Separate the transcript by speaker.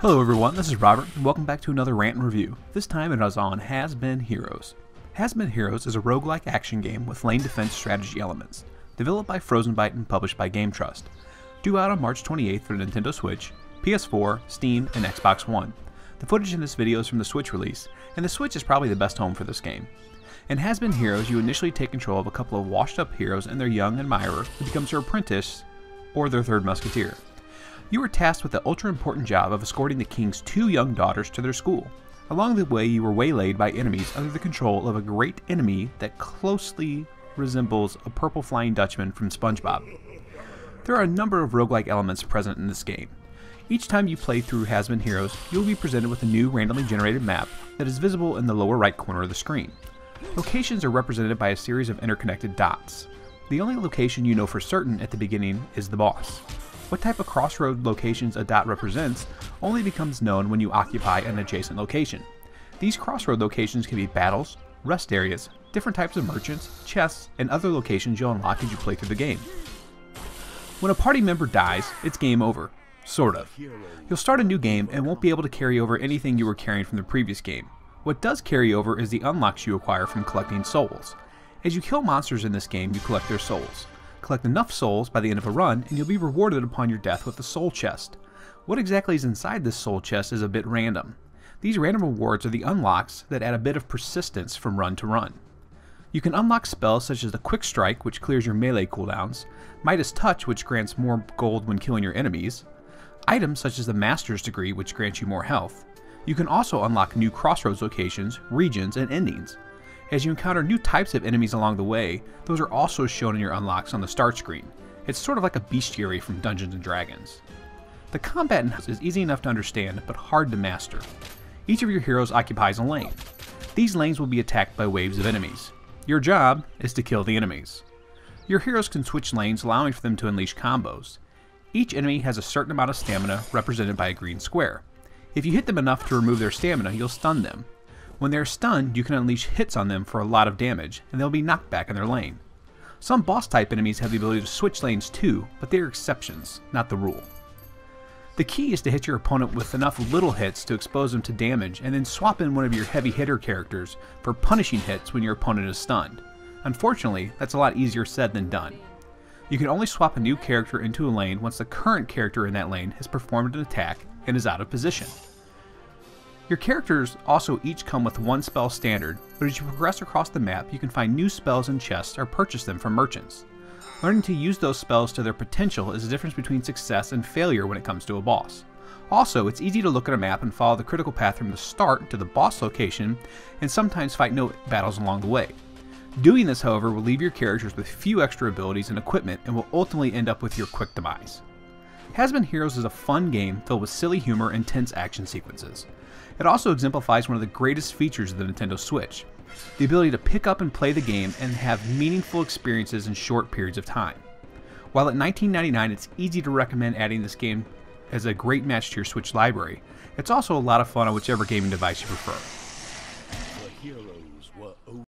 Speaker 1: Hello everyone, this is Robert, and welcome back to another rant and review. This time it is on Has-Been Heroes. Has-Been Heroes is a roguelike action game with lane defense strategy elements, developed by Frozenbyte and published by GameTrust. Due out on March 28th for the Nintendo Switch, PS4, Steam, and Xbox One. The footage in this video is from the Switch release, and the Switch is probably the best home for this game. In Has-Been Heroes, you initially take control of a couple of washed-up heroes and their young admirer who becomes their apprentice or their third musketeer. You are tasked with the ultra-important job of escorting the king's two young daughters to their school. Along the way, you were waylaid by enemies under the control of a great enemy that closely resembles a purple Flying Dutchman from SpongeBob. There are a number of roguelike elements present in this game. Each time you play through Has-Been Heroes, you will be presented with a new randomly generated map that is visible in the lower right corner of the screen. Locations are represented by a series of interconnected dots. The only location you know for certain at the beginning is the boss. What type of crossroad locations a dot represents only becomes known when you occupy an adjacent location. These crossroad locations can be battles, rest areas, different types of merchants, chests, and other locations you'll unlock as you play through the game. When a party member dies, it's game over. Sort of. You'll start a new game and won't be able to carry over anything you were carrying from the previous game. What does carry over is the unlocks you acquire from collecting souls. As you kill monsters in this game, you collect their souls. Collect enough souls by the end of a run, and you'll be rewarded upon your death with a soul chest. What exactly is inside this soul chest is a bit random. These random rewards are the unlocks that add a bit of persistence from run to run. You can unlock spells such as the Quick Strike, which clears your melee cooldowns, Midas Touch, which grants more gold when killing your enemies, items such as the Master's Degree, which grants you more health. You can also unlock new crossroads locations, regions, and endings. As you encounter new types of enemies along the way, those are also shown in your unlocks on the start screen. It's sort of like a bestiary from Dungeons & Dragons. The combat in Has is easy enough to understand, but hard to master. Each of your heroes occupies a lane. These lanes will be attacked by waves of enemies. Your job is to kill the enemies. Your heroes can switch lanes, allowing for them to unleash combos. Each enemy has a certain amount of stamina, represented by a green square. If you hit them enough to remove their stamina, you'll stun them. When they're stunned, you can unleash hits on them for a lot of damage, and they'll be knocked back in their lane. Some boss-type enemies have the ability to switch lanes too, but they are exceptions, not the rule. The key is to hit your opponent with enough little hits to expose them to damage, and then swap in one of your heavy hitter characters for punishing hits when your opponent is stunned. Unfortunately, that's a lot easier said than done. You can only swap a new character into a lane once the current character in that lane has performed an attack and is out of position. Your characters also each come with one spell standard, but as you progress across the map, you can find new spells and chests or purchase them from merchants. Learning to use those spells to their potential is the difference between success and failure when it comes to a boss. Also, it's easy to look at a map and follow the critical path from the start to the boss location, and sometimes fight no battles along the way. Doing this, however, will leave your characters with few extra abilities and equipment and will ultimately end up with your quick demise. Has-Been Heroes is a fun game filled with silly humor and tense action sequences. It also exemplifies one of the greatest features of the Nintendo Switch, the ability to pick up and play the game and have meaningful experiences in short periods of time. While at $19.99 it's easy to recommend adding this game as a great match to your Switch library, it's also a lot of fun on whichever gaming device you prefer.